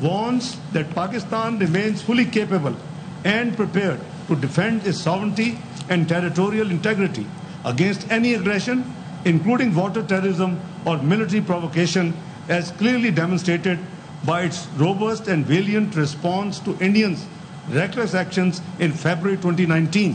warns that Pakistan remains fully capable and prepared to defend its sovereignty and territorial integrity against any aggression, including water terrorism or military provocation, as clearly demonstrated by its robust and valiant response to Indians' reckless actions in February 2019.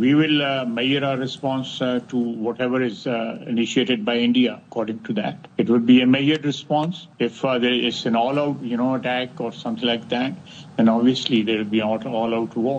We will measure our response to whatever is initiated by India according to that. It would be a measured response. If there is an all-out, attack or something like that, then obviously there will be all-out war.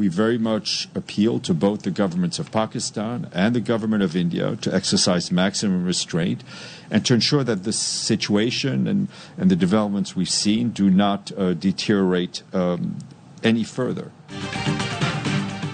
We very much appeal to both the governments of Pakistan and the government of India to exercise maximum restraint and to ensure that the situation and the developments we've seen do not deteriorate any further.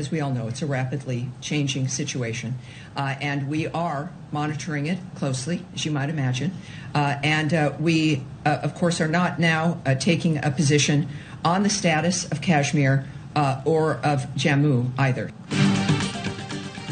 As we all know, it's a rapidly changing situation, and we are monitoring it closely, as you might imagine, and we, of course, are not now taking a position on the status of Kashmir or of Jammu either.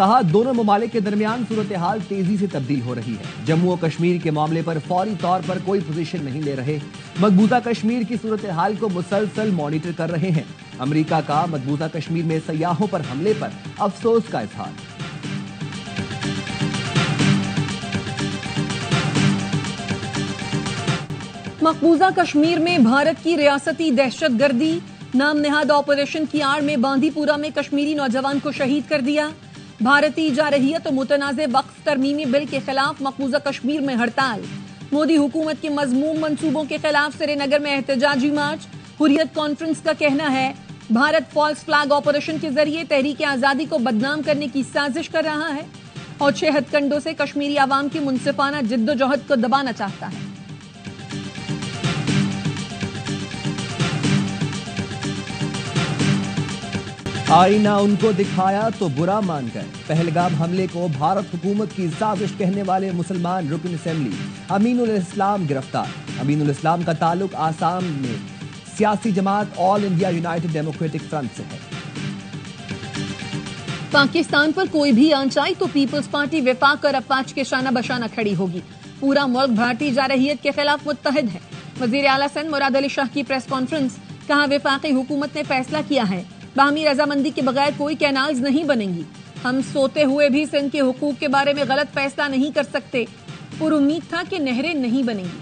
کہا دونوں ممالک کے درمیان صورتحال تیزی سے تبدیل ہو رہی ہے، جموں و کشمیر کے معاملے پر فوری طور پر کوئی پوزیشن نہیں لے رہے، مقبوضہ کشمیر کی صورتحال کو مسلسل مانیٹر کر رہے ہیں۔ امریکہ کا مقبوضہ کشمیر میں سیاحوں پر حملے پر افسوس کا اظہار۔ مقبوضہ کشمیر میں بھارت کی ریاستی دہشت گردی، نام نہاد آپریشن کی آڑ میں باندی پورہ میں کشمیری نوجوان کو شہید کر دیا۔ بھارتی جارحیت و متنازع وقف ترمیمی بل کے خلاف مقبوضہ کشمیر میں ہڑتال، مودی حکومت کے مذموم منصوبوں کے خلاف سری نگر میں احتجاجی مارچ۔ حریت کانفرنس کا کہنا ہے بھارت فالس فلیگ آپریشن کے ذریعے تحریک آزادی کو بدنام کرنے کی سازش کر رہا ہے اور 6 ہتھ کنڈوں سے کشمیری عوام کی منصفانہ جد و جہد کو دبانا چاہتا ہے۔ آئینہ ان کو دکھایا تو برا مان گئے، پہلگام حملے کو بھارت حکومت کی سازش کہنے والے مسلمان رکن اسمبلی امین الاسلام گرفتار۔ امین الاسلام کا تعلق آسام میں سیاسی جماعت آل انڈیا یونائٹڈ ڈیموکریٹک فرنٹ سے ہے۔ پاکستان پر کوئی بھی آنچ آئی تو پیپلز پارٹی وفاق اور افواج کے شانہ بشانہ کھڑی ہوگی، پورا ملک بھارتی جارحیت کے خلاف متحد ہے۔ وزیر اعلیٰ سندھ مراد علی شاہ کی پریس کانفرنس، کہا وفاقی حکومت نے فیصلہ کیا ہے باہمی رضامندی کے بغیر کوئی کینالز نہیں بنیں گی، ہم سوتے ہوئے بھی سندھ کے حقوق کے بارے میں غلط فیصلہ نہیں کر سکتے، پر امید تھا کہ نہریں نہیں بنیں گی۔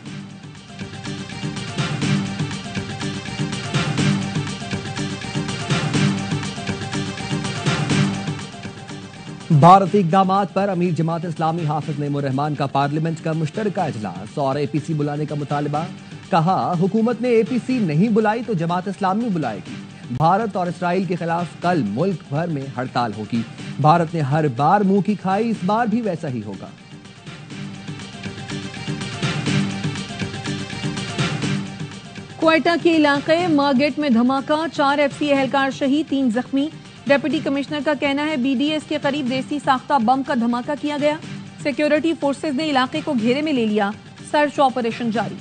بھارتی اقدامات پر امیر جماعت اسلامی حافظ نعیم الرحمان کا پارلیمنٹ کا مشترکہ اجلاس اور اے پی سی بلانے کا مطالبہ، کہا حکومت نے اے پی سی نہیں بلائی تو جماعت اسلامی بلائے گی۔ بھارت اور اسرائیل کے خلاف کل ملک بھر میں ہڑتال ہوگی، بھارت نے ہر بار منہ کی کھائی، اس بار بھی ویسا ہی ہوگا۔ کوئٹہ کے علاقے مارگیٹ میں دھماکہ، 4 ایف سی اہلکار شہید، 3 زخمی۔ ڈپٹی کمشنر کا کہنا ہے بی ڈی ایس کے قریب دیسی ساختہ بم کا دھماکہ کیا گیا، سیکیورٹی فورسز نے علاقے کو گھیرے میں لے لیا، سرچ آپریشن جاری۔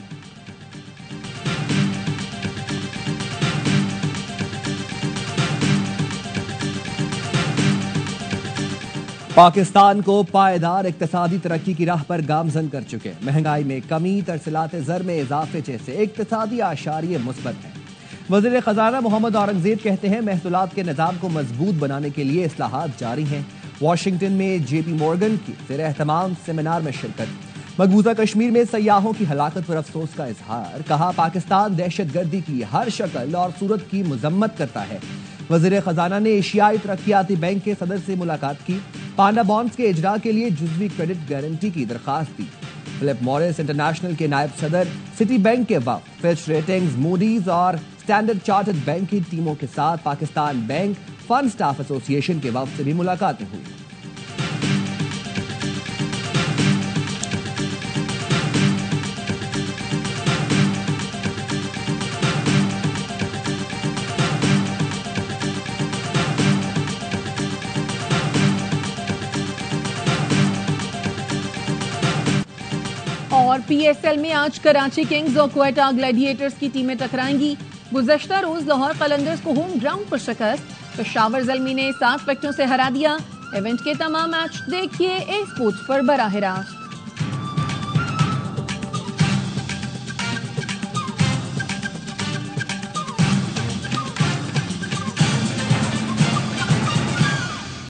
پاکستان کو پائیدار اقتصادی ترقی کی راہ پر گامزن کر چکے، مہنگائی میں کمی، ترسیلات زر میں اضافے جیسے اقتصادی اعشاریے مثبت ہیں۔ وزیر خزانہ محمد اورنگزیب کہتے ہیں محصولات کے نظام کو مضبوط بنانے کے لیے اصلاحات جاری ہیں۔ واشنگٹن میں جے پی مورگن کی زیر اہتمام سیمینار میں شرکت۔ مقبوضہ کشمیر میں سیاحوں کی ہلاکت پر افسوس کا اظہار، کہا پاکستان دہشت گردی کی ہر شکل اور صورت کی مذمت کرتا ہے۔ وزیر خزانہ نے ایشیائی ترقیاتی بینک کے صدر سے ملاقات کی، پانڈا بانڈز کے اجراء کے لیے جزوی کریڈٹ گارنٹی کی درخواست دی۔ فلپ مورس انٹرنیشنل کے نائب صدر، سٹی بینک کے وفد، فچ ریٹنگز، موڈیز اور اسٹینڈرڈ چارٹرڈ بینک کی ٹیموں کے ساتھ پاکستان بینک فنڈ سٹاف ایسوسی ایشن کے وفد سے بھی ملاقاتیں ہوئی۔ اور پی ایس ایل میں آج کراچی کنگز اور کوئٹہ گلیڈیٹرز کی ٹیمیں ٹکرائیں گی۔ گزشتہ روز لاہور قلندرز کو ہوم گراؤنڈ پر شکست، پشاور زلمی نے 7 وکٹوں سے ہرا دیا۔ ایونٹ کے تمام میچ دیکھیے اے اسپورٹس پر براہ راست۔